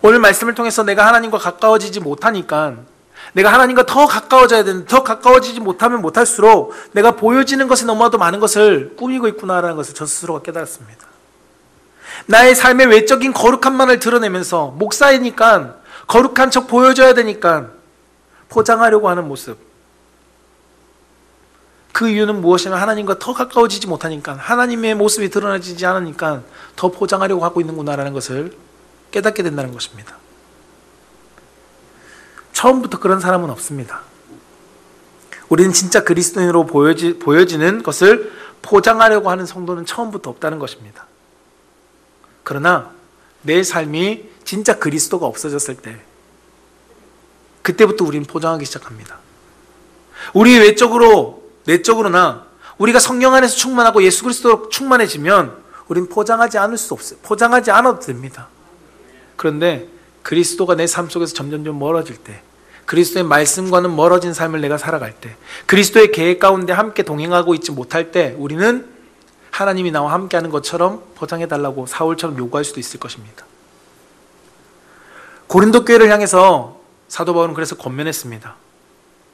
오늘 말씀을 통해서 내가 하나님과 가까워지지 못하니까, 내가 하나님과 더 가까워져야 되는데 더 가까워지지 못하면 못할수록 내가 보여지는 것이 너무나도 많은 것을 꾸미고 있구나라는 것을 저 스스로가 깨달았습니다. 나의 삶의 외적인 거룩함만을 드러내면서 목사이니까 거룩한 척 보여줘야 되니까 포장하려고 하는 모습. 그 이유는 무엇이냐면 하나님과 더 가까워지지 못하니까, 하나님의 모습이 드러나지지 않으니까 더 포장하려고 하고 있는구나라는 것을 깨닫게 된다는 것입니다. 처음부터 그런 사람은 없습니다. 우리는 진짜 그리스도인으로 보여지는 것을 포장하려고 하는 성도는 처음부터 없다는 것입니다. 그러나 내 삶이 진짜 그리스도가 없어졌을 때, 그때부터 우리는 포장하기 시작합니다. 우리 내적으로나 우리가 성령 안에서 충만하고 예수 그리스도로 충만해지면 우리는 포장하지 않을 수 없어요. 포장하지 않아도 됩니다. 그런데 그리스도가 내 삶 속에서 점점 멀어질 때, 그리스도의 말씀과는 멀어진 삶을 내가 살아갈 때, 그리스도의 계획 가운데 함께 동행하고 있지 못할 때 우리는 하나님이 나와 함께하는 것처럼 포장해달라고 사울처럼 요구할 수도 있을 것입니다. 고린도 교회를 향해서 사도 바울은 그래서 권면했습니다.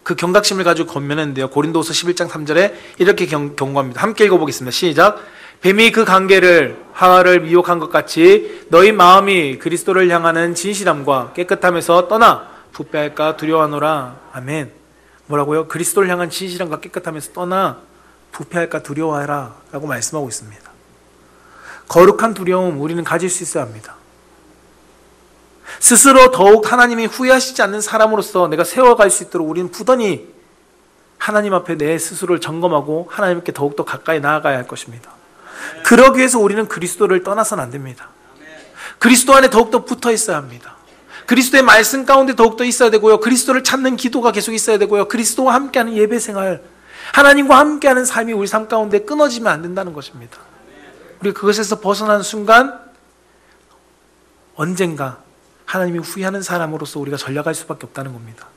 그 경각심을 가지고 권면했는데요. 고린도후서 11장 3절에 이렇게 경고합니다. 함께 읽어보겠습니다. 시작. 뱀이 그 관계를 하와를 미혹한 것 같이 너희 마음이 그리스도를 향하는 진실함과 깨끗함에서 떠나 부패할까 두려워하노라. 아멘. 뭐라고요? 그리스도를 향한 진실함과 깨끗함에서 떠나 부패할까 두려워하라 라고 말씀하고 있습니다. 거룩한 두려움 우리는 가질 수 있어야 합니다. 스스로 더욱 하나님이 후회하시지 않는 사람으로서 내가 세워갈 수 있도록 우리는 부단히 하나님 앞에 내 스스로를 점검하고 하나님께 더욱더 가까이 나아가야 할 것입니다. 그러기 위해서 우리는 그리스도를 떠나서는 안 됩니다. 그리스도 안에 더욱더 붙어 있어야 합니다. 그리스도의 말씀 가운데 더욱더 있어야 되고요. 그리스도를 찾는 기도가 계속 있어야 되고요. 그리스도와 함께하는 예배 생활, 하나님과 함께하는 삶이 우리 삶 가운데 끊어지면 안 된다는 것입니다. 우리 그것에서 벗어나는 순간 언젠가 하나님이 후회하는 사람으로서 우리가 전락할 수밖에 없다는 겁니다.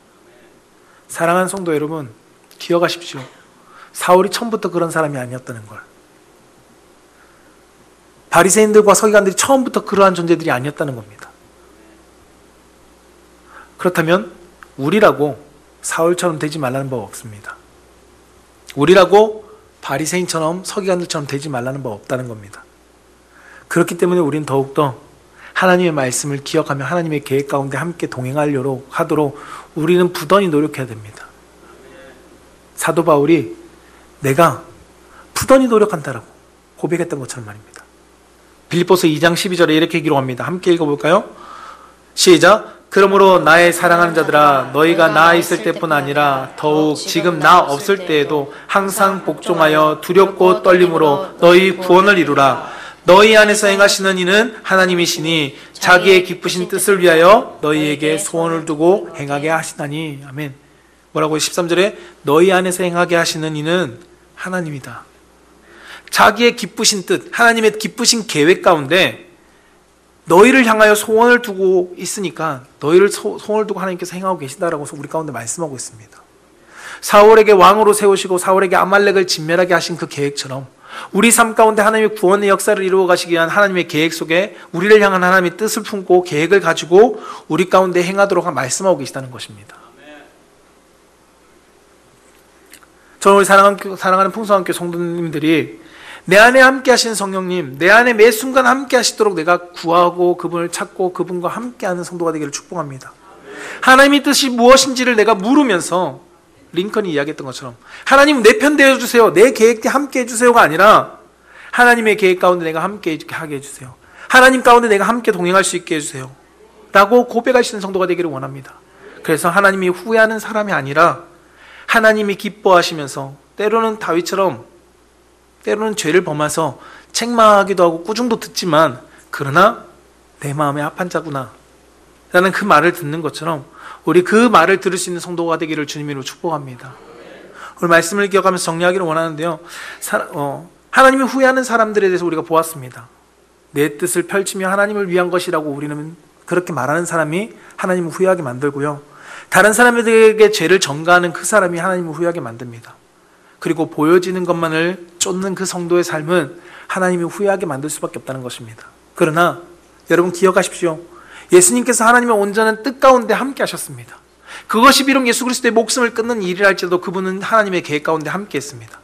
사랑하는 성도 여러분, 기억하십시오. 사울이 처음부터 그런 사람이 아니었다는 걸. 바리새인들과 서기관들이 처음부터 그러한 존재들이 아니었다는 겁니다. 그렇다면 우리라고 사울처럼 되지 말라는 법 없습니다. 우리라고 바리새인처럼 서기관들처럼 되지 말라는 법 없다는 겁니다. 그렇기 때문에 우리는 더욱더 하나님의 말씀을 기억하며 하나님의 계획 가운데 함께 동행하도록 우리는 부단히 노력해야 됩니다. 사도 바울이 내가 부단히 노력한다라고 고백했던 것처럼 말입니다. 빌립보서 2장 12절에 이렇게 기록합니다. 함께 읽어볼까요? 시작. 그러므로 나의 사랑하는 자들아, 너희가 나 있을 때뿐 아니라 더욱 지금 나 없을 때에도 항상 복종하여 두렵고 떨림으로 너희 구원을 이루라. 너희 안에서 행하시는 이는 하나님이시니 자기의 기쁘신 뜻을 위하여 너희에게 소원을 두고 행하게 하시나니. 아멘. 뭐라고 13절에 너희 안에서 행하게 하시는 이는 하나님이다. 자기의 기쁘신 뜻, 하나님의 기쁘신 계획 가운데 너희를 향하여 소원을 두고 있으니까 너희를 소원을 두고 하나님께서 행하고 계시다라고 우리 가운데 말씀하고 있습니다. 사울에게 왕으로 세우시고 사울에게 아말렉을 진멸하게 하신 그 계획처럼 우리 삶 가운데 하나님의 구원의 역사를 이루어 가시기 위한 하나님의 계획 속에 우리를 향한 하나님의 뜻을 품고 계획을 가지고 우리 가운데 행하도록 말씀하고 계시다는 것입니다. 저는 우리 사랑하는 풍성한교회 성도님들이 내 안에 함께 하시는 성령님, 내 안에 매 순간 함께 하시도록 내가 구하고 그분을 찾고 그분과 함께 하는 성도가 되기를 축복합니다. 하나님의 뜻이 무엇인지를 내가 물으면서 링컨이 이야기했던 것처럼 하나님 내 편 되어주세요, 내 계획에 함께 해주세요가 아니라 하나님의 계획 가운데 내가 함께 하게 해주세요, 하나님 가운데 내가 함께 동행할 수 있게 해주세요 라고 고백하시는 성도가 되기를 원합니다. 그래서 하나님이 후회하는 사람이 아니라 하나님이 기뻐하시면서 때로는 다윗처럼 때로는 죄를 범해서 책망하기도 하고 꾸중도 듣지만 그러나 내 마음에 합한 자구나 라는 그 말을 듣는 것처럼 우리 그 말을 들을 수 있는 성도가 되기를 주님으로 축복합니다. 오늘 말씀을 기억하면서 정리하기를 원하는데요, 하나님이 후회하는 사람들에 대해서 우리가 보았습니다. 내 뜻을 펼치며 하나님을 위한 것이라고 우리는 그렇게 말하는 사람이 하나님을 후회하게 만들고요, 다른 사람에게 죄를 전가하는 그 사람이 하나님을 후회하게 만듭니다. 그리고 보여지는 것만을 쫓는 그 성도의 삶은 하나님이 후회하게 만들 수밖에 없다는 것입니다. 그러나 여러분 기억하십시오. 예수님께서 하나님의 온전한 뜻 가운데 함께 하셨습니다. 그것이 비록 예수 그리스도의 목숨을 끊는 일이라 할지라도 그분은 하나님의 계획 가운데 함께 했습니다.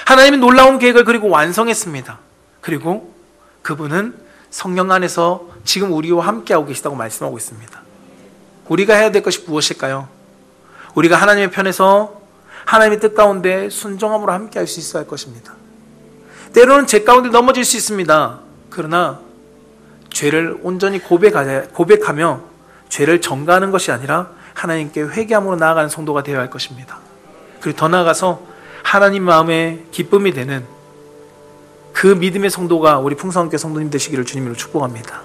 하나님은 놀라운 계획을 그리고 완성했습니다. 그리고 그분은 성령 안에서 지금 우리와 함께하고 계시다고 말씀하고 있습니다. 우리가 해야 될 것이 무엇일까요? 우리가 하나님의 편에서 하나님의 뜻 가운데 순종함으로 함께 할 수 있어야 할 것입니다. 때로는 죄 가운데 넘어질 수 있습니다. 그러나 죄를 온전히 고백하며 죄를 전가하는 것이 아니라 하나님께 회개함으로 나아가는 성도가 되어야 할 것입니다. 그리고 더 나아가서 하나님 마음에 기쁨이 되는 그 믿음의 성도가 우리 풍성한교회 성도님 되시기를 주님으로 축복합니다.